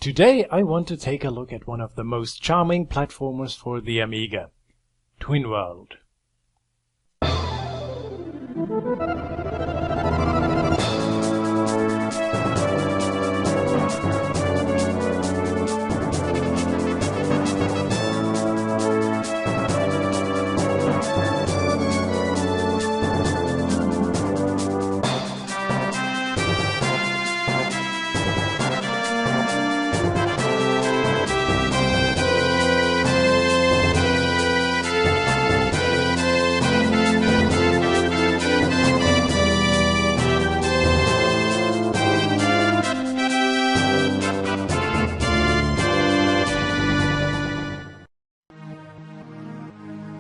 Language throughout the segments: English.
Today I want to take a look at one of the most charming platformers for the Amiga, Twinworld.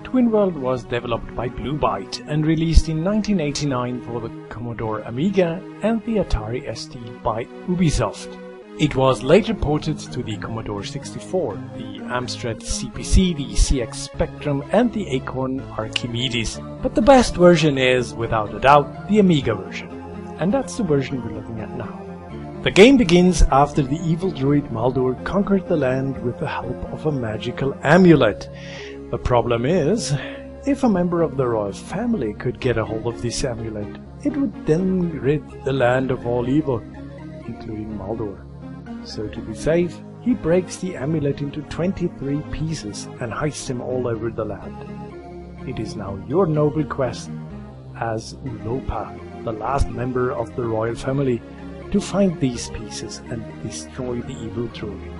Twinworld was developed by BlueByte and released in 1989 for the Commodore Amiga and the Atari ST by Ubi Soft. It was later ported to the Commodore 64, the Amstrad CPC, the CX Spectrum and the Acorn Archimedes. But the best version is, without a doubt, the Amiga version. And that's the version we're looking at now. The game begins after the evil druid Maldor conquered the land with the help of a magical amulet. The problem is, if a member of the royal family could get a hold of this amulet, it would then rid the land of all evil, including Maldor. So to be safe, he breaks the amulet into 23 pieces and hides them all over the land. It is now your noble quest, as Ulopa, the last member of the royal family, to find these pieces and destroy the evil druid.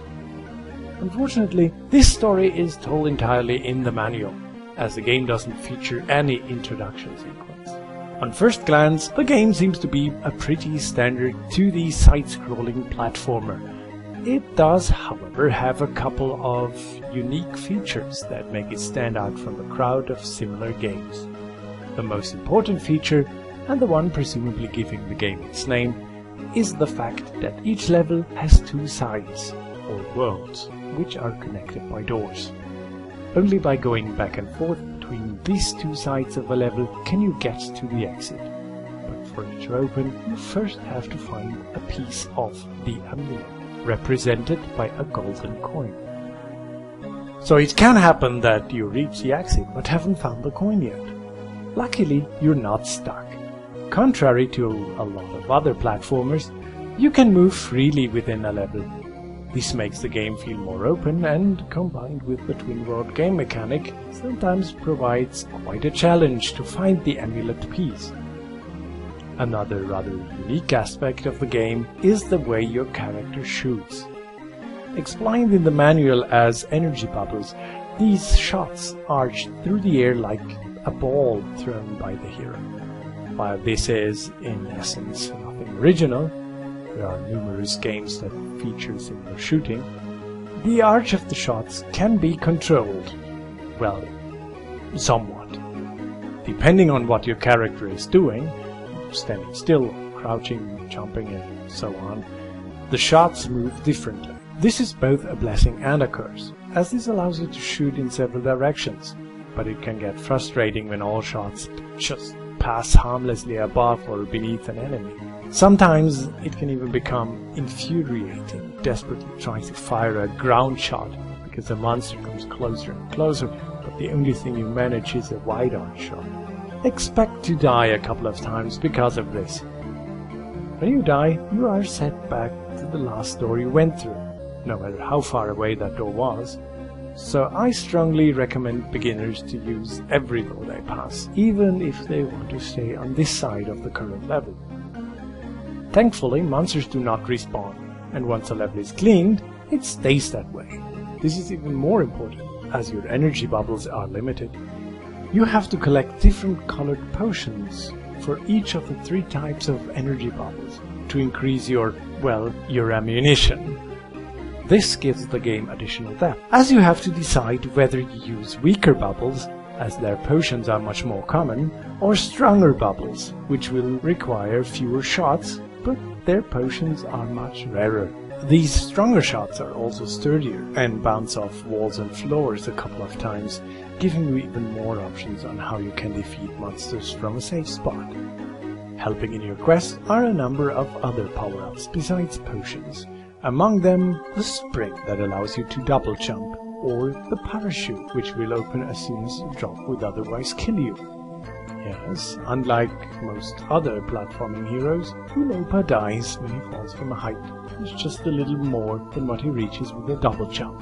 Unfortunately, this story is told entirely in the manual, as the game doesn't feature any introduction sequence. On first glance, the game seems to be a pretty standard 2D side-scrolling platformer. It does, however, have a couple of unique features that make it stand out from the crowd of similar games. The most important feature, and the one presumably giving the game its name, is the fact that each level has two sides, or worlds, which are connected by doors. Only by going back and forth between these two sides of a level can you get to the exit. But for it to open, you first have to find a piece of the amulet, represented by a golden coin. So it can happen that you reach the exit but haven't found the coin yet. Luckily, you're not stuck. Contrary to a lot of other platformers, you can move freely within a level. This makes the game feel more open and, combined with the Twinworld game mechanic, sometimes provides quite a challenge to find the amulet piece. Another rather unique aspect of the game is the way your character shoots. Explained in the manual as energy bubbles, these shots arch through the air like a ball thrown by the hero. While this is, in essence, nothing original, there are numerous games that feature similar shooting, the arch of the shots can be controlled, well, somewhat. Depending on what your character is doing, standing still, crouching, jumping and so on, the shots move differently. This is both a blessing and a curse, as this allows you to shoot in several directions, but it can get frustrating when all shots just pass harmlessly above or beneath an enemy. Sometimes it can even become infuriating, desperately trying to fire a ground shot because the monster comes closer and closer, but the only thing you manage is a wide-arc shot. Expect to die a couple of times because of this. When you die, you are set back to the last door you went through, no matter how far away that door was. So I strongly recommend beginners to use every door they pass, even if they want to stay on this side of the current level. Thankfully, monsters do not respawn, and once a level is cleaned, it stays that way. This is even more important, as your energy bubbles are limited. You have to collect different colored potions for each of the 3 types of energy bubbles to increase your ammunition. This gives the game additional depth, as you have to decide whether you use weaker bubbles, as their potions are much more common, or stronger bubbles, which will require fewer shots, but their potions are much rarer. These stronger shots are also sturdier and bounce off walls and floors a couple of times, giving you even more options on how you can defeat monsters from a safe spot. Helping in your quest are a number of other power-ups besides potions, Among them, the spring that allows you to double jump, or the parachute which will open as soon as you drop would otherwise kill you. Yes, unlike most other platforming heroes, Ulopa dies when he falls from a height. It's just a little more than what he reaches with a double jump.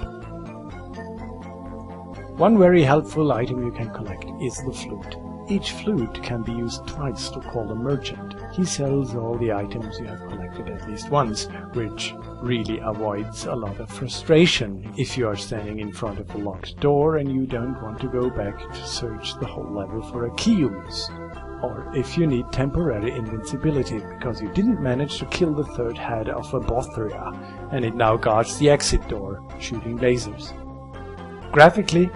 One very helpful item you can collect is the flute. Each flute can be used twice to call a merchant. He sells all the items you have collected at least once, which really avoids a lot of frustration if you are standing in front of a locked door and you don't want to go back to search the whole level for a key you miss. Or if you need temporary invincibility because you didn't manage to kill the third head of a Bothria and it now guards the exit door, shooting lasers. Graphically,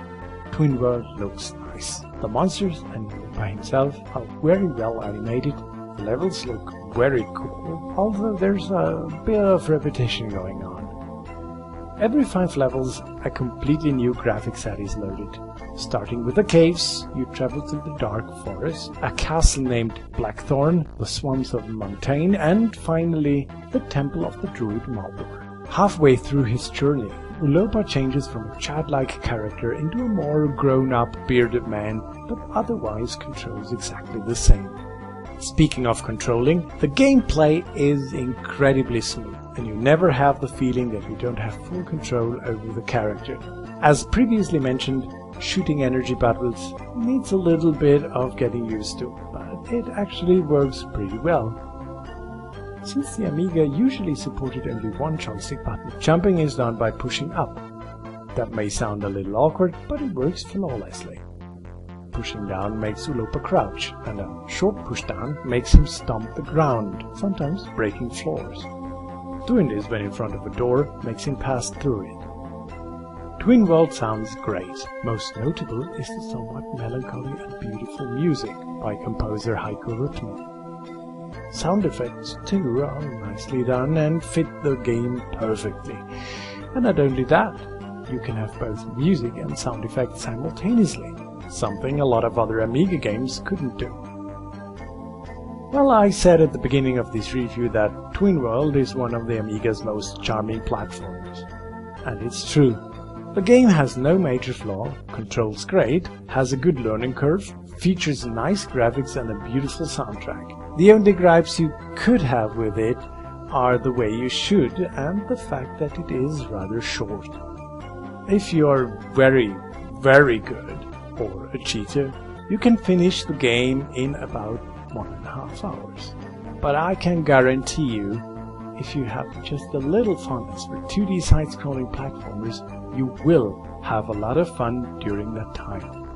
Twinworld looks nice. The monsters and by himself are very well animated. The levels look very cool, although there's a bit of repetition going on. Every 5 levels, a completely new graphic set is loaded. Starting with the caves, you travel through the dark forest, a castle named Blackthorn, the swamps of Montaigne, and finally, the temple of the druid Maldor. Halfway through his journey, Ulopa changes from a childlike character into a more grown-up bearded man, but otherwise controls exactly the same. Speaking of controlling, the gameplay is incredibly smooth, and you never have the feeling that you don't have full control over the character. As previously mentioned, shooting energy battles needs a little bit of getting used to, but it actually works pretty well. Since the Amiga usually supported only one joystick button, jumping is done by pushing up. That may sound a little awkward, but it works flawlessly. Pushing down makes Ulopa crouch, and a short pushdown makes him stomp the ground, sometimes breaking floors. Doing this when in front of a door makes him pass through it. Twinworld sounds great. Most notable is the somewhat melancholy and beautiful music by composer Heiko Ruttmann. Sound effects too are nicely done and fit the game perfectly. And not only that, you can have both music and sound effects simultaneously, something a lot of other Amiga games couldn't do. Well, I said at the beginning of this review that Twinworld is one of the Amiga's most charming platformers. And it's true. The game has no major flaw, controls great, has a good learning curve, features nice graphics and a beautiful soundtrack. The only gripes you could have with it are the way you shoot and the fact that it is rather short. If you're very, very good, or a cheater, you can finish the game in about 1.5 hours. But I can guarantee you, if you have just a little fondness for 2D side-scrolling platformers, you will have a lot of fun during that time.